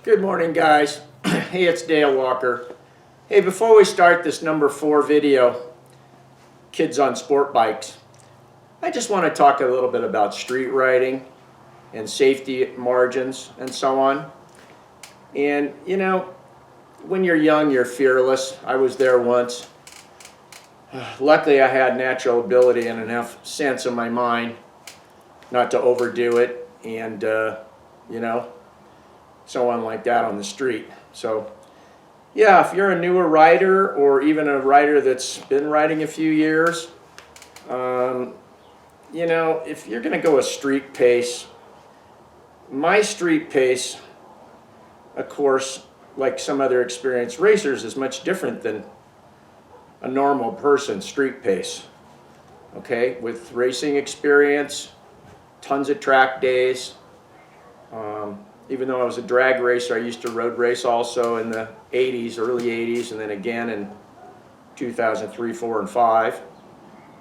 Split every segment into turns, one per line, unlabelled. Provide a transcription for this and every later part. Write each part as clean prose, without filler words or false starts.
Good morning, guys. Hey, it's Dale Walker. Hey, before we start this number 4 video, Kids on Sport Bikes, I just want to talk a little bit about street riding and safety margins and so on. And, you know, when you're young, you're fearless. I was there once. Luckily, I had natural ability and enough sense in my mind not to overdo it and, you know, so on like that on the street. So yeah, if you're a newer rider or even a rider that's been riding a few years, you know, if you're going to go a street pace, my street pace, of course, like some other experienced racers, is much different than a normal person's street pace. Okay, with racing experience, tons of track days. Even though I was a drag racer, I used to road race also in the 80s, early 80s, and then again in 2003, 4, and 5.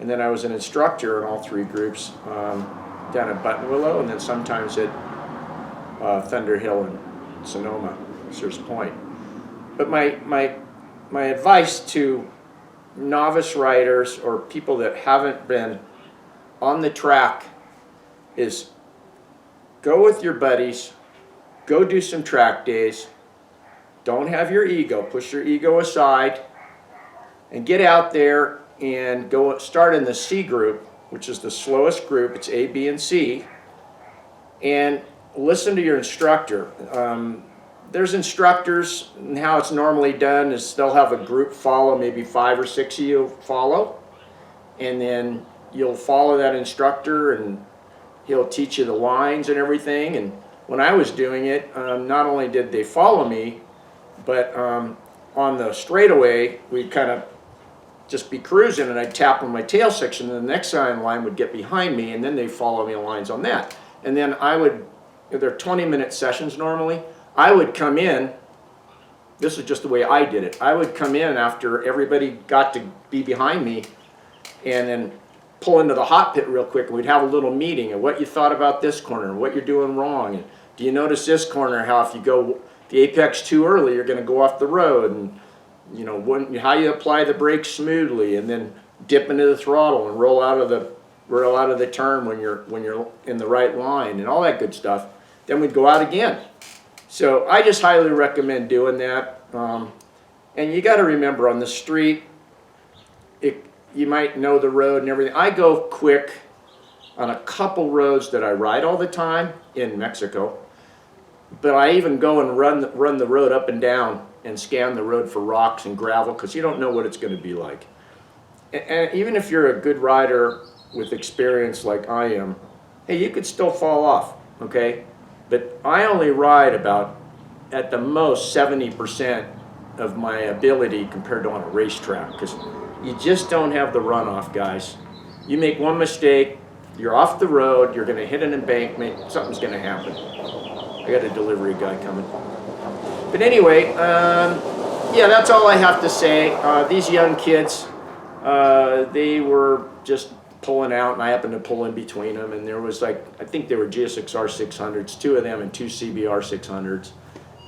And then I was an instructor in all 3 groups down at Buttonwillow, and then sometimes at Thunder Hill and Sonoma, Sears Point. But my advice to novice riders or people that haven't been on the track is go with your buddies. Go do some track days. Don't have your ego. Push your ego aside and get out there and go start in the C group, which is the slowest group. It's A, B, and C. And listen to your instructor. There's instructors, and how it's normally done is they'll have a group follow, maybe 5 or 6 of you follow, and then you'll follow that instructor and he'll teach you the lines and everything. And when I was doing it, not only did they follow me, but on the straightaway, we'd kind of just be cruising and I'd tap on my tail section and the next line would get behind me and then they'd follow me lines on that. And then I would, they're 20-minute sessions normally, I would come in, this is just the way I did it, I would come in after everybody got to be behind me and then pull into the hot pit real quick, and we'd have a little meeting of what you thought about this corner and what you're doing wrong. And do you notice this corner, how if you go the apex too early, you're going to go off the road, and you know how you apply the brakes smoothly, and then dip into the throttle and roll out of the turn when you're in the right line and all that good stuff. Then we'd go out again. So I just highly recommend doing that. And you got to remember, on the street, you might know the road and everything. I go quick on a couple roads that I ride all the time in Mexico, but I even go and run the road up and down and scan the road for rocks and gravel, because you don't know what it's going to be like. And even if you're a good rider with experience like I am, hey, you could still fall off, okay? But I only ride about, at the most, 70% of my ability compared to on a racetrack, because you just don't have the runoff, guys. You make one mistake, you're off the road, you're going to hit an embankment, something's going to happen. I got a delivery guy coming. But anyway, yeah, that's all I have to say. These young kids, they were just pulling out, and I happened to pull in between them, and there was like, I think they were GSX-600s, 2 of them and 2 CBR-600s.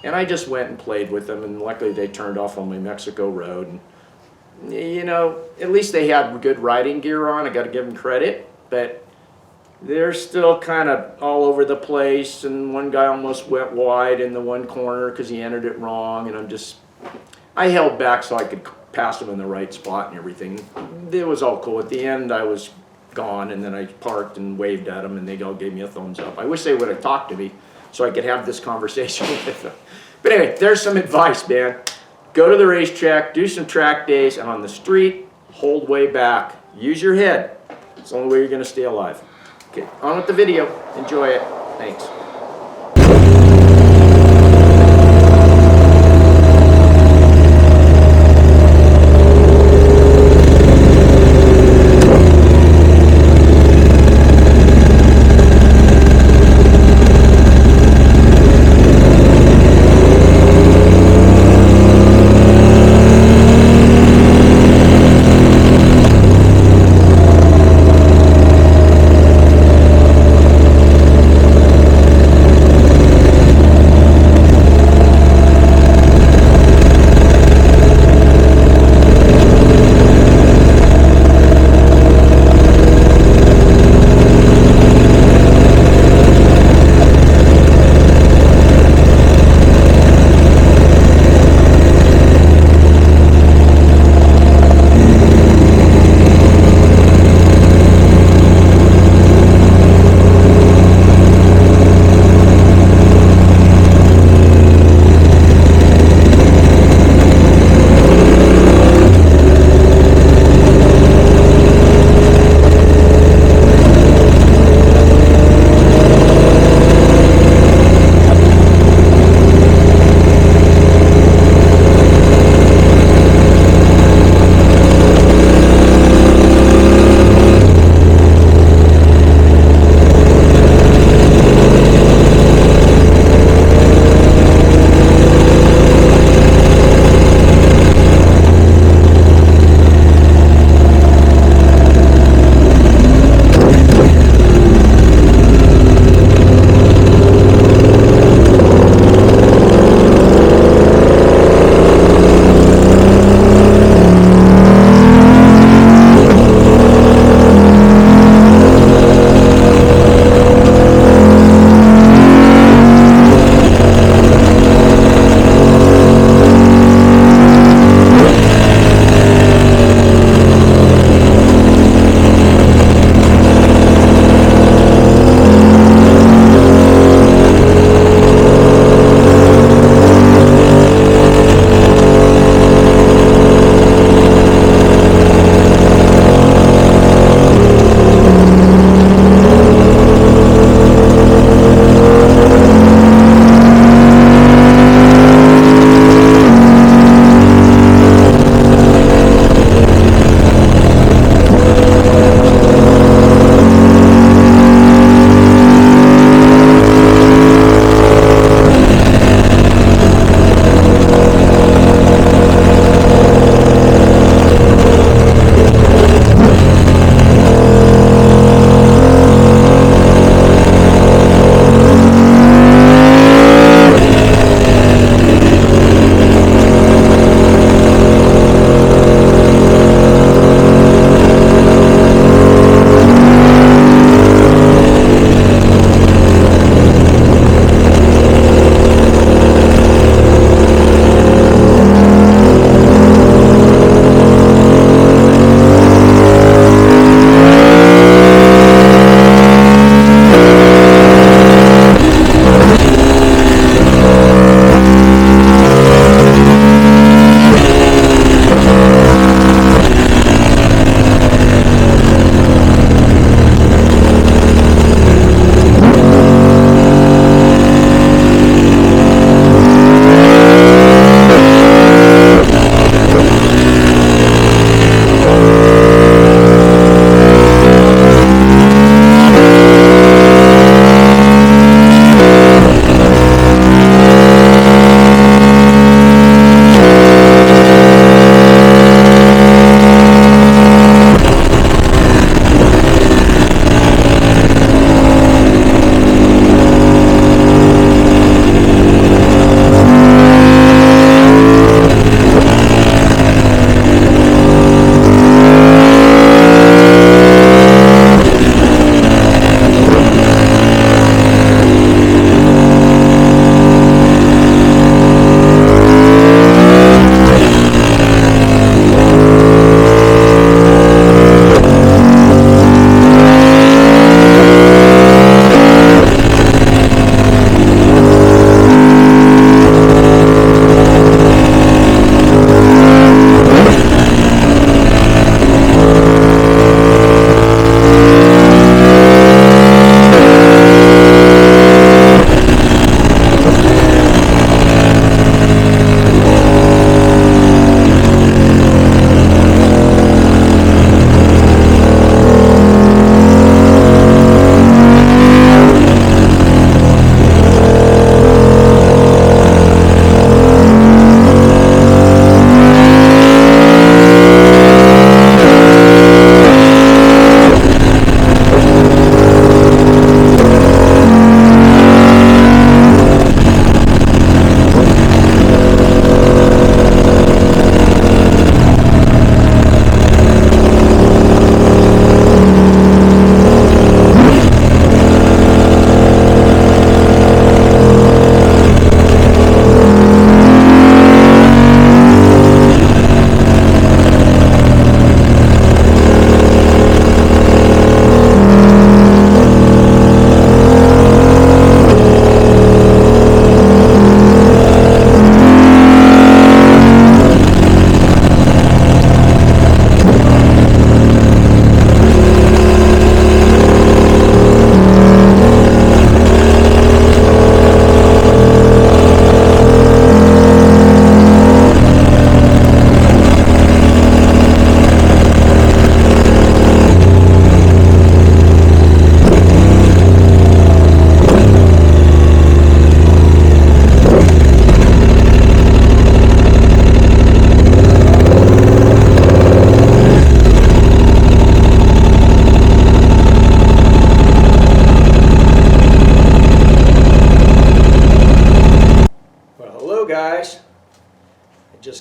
And I just went and played with them, and luckily they turned off on my Mexico road. And, you know, at least they had good riding gear on. I got to give them credit, but they're still kind of all over the place, and one guy almost went wide in the one corner because he entered it wrong, and I held back so I could pass him in the right spot and everything. It was all cool. At the end, I was gone, and then I parked and waved at them, and they all gave me a thumbs up. I wish they would have talked to me so I could have this conversation with them. But anyway, there's some advice, man. Go to the racetrack, do some track days, and on the street, hold way back. Use your head. It's the only way you're going to stay alive. Okay, on with the video. Enjoy it. Thanks.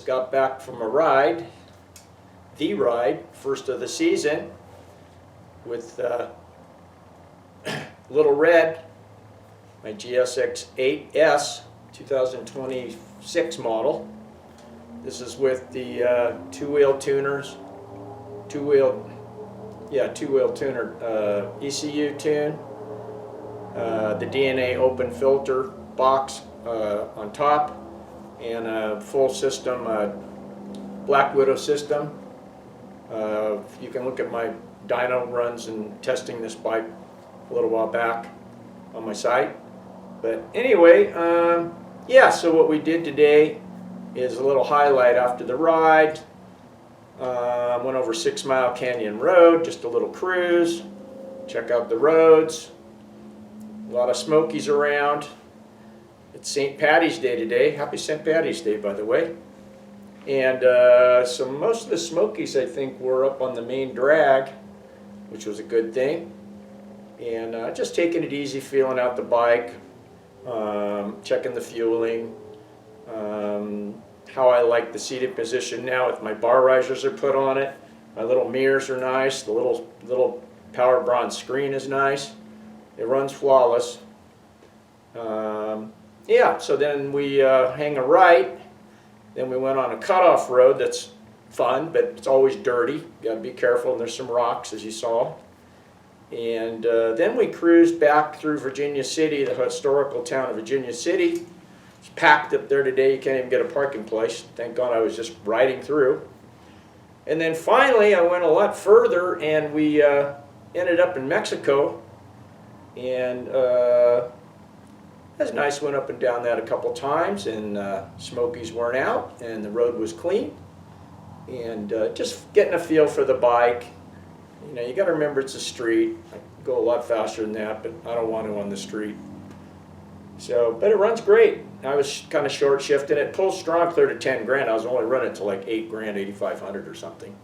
got back from a ride, the ride, first of the season, with Little Red, my GSX-8S 2026 model. This is with the two-wheel tuner ECU tune, the DNA open filter box on top, and a full system Black Widow system. You can look at my dyno runs and testing this bike a little while back on my site. But anyway, yeah, so what we did today is a little highlight after the ride. Went over 6 Mile Canyon Road, just a little cruise, check out the roads, a lot of Smokies around. It's St. Paddy's Day today. Happy St. Paddy's Day, by the way. And so most of the Smokies, I think, were up on the main drag, which was a good thing. And just taking it easy, feeling out the bike, checking the fueling, how I like the seated position now with my bar risers are put on it. My little mirrors are nice. The little power bronze screen is nice. It runs flawless. Yeah, so then we hang a right. Then we went on a cutoff road that's fun, but it's always dirty. You gotta be careful, and there's some rocks, as you saw. And then we cruised back through Virginia City, the historical town of Virginia City. It's packed up there today. You can't even get a parking place. Thank God I was just riding through. And then finally, I went a lot further, and we ended up in Mexico. And it was nice. Went up and down that a couple times, and Smokies weren't out, and the road was clean. And just getting a feel for the bike. You know, you got to remember it's a street. I go a lot faster than that, but I don't want to on the street. So, but it runs great. I was kind of short shifting it. Pulls strong clear to 10 grand. I was only running to like 8 grand, 8,500 or something.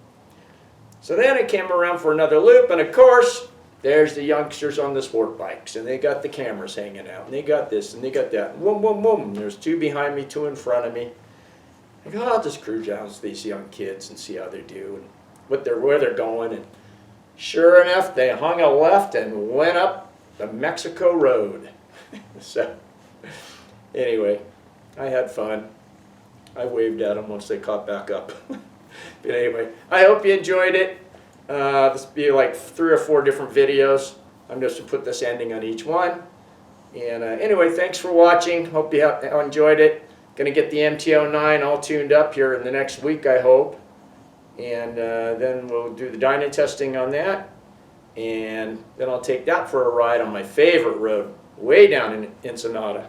So then I came around for another loop, and of course, there's the youngsters on the sport bikes, and they got the cameras hanging out, and they got this, and they got that. Boom, boom, boom. There's 2 behind me, 2 in front of me. I go, I'll just cruise down with these young kids and see how they do and where they're going. And sure enough, they hung a left and went up the Mexico Road. So anyway, I had fun. I waved at them once they caught back up. But anyway, I hope you enjoyed it. This will be like 3 or 4 different videos. I'm just going to put this ending on each one. And anyway, thanks for watching. Hope you enjoyed it. Going to get the MT-09 all tuned up here in the next week, I hope. And then we'll do the dyno testing on that. And then I'll take that for a ride on my favorite road, way down in Ensenada.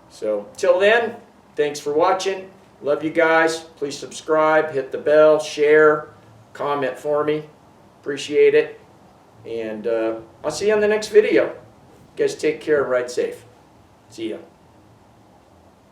So till then, thanks for watching. Love you guys. Please subscribe, hit the bell, share, comment for me. Appreciate it. And I'll see you on the next video. You guys take care and ride safe. See ya.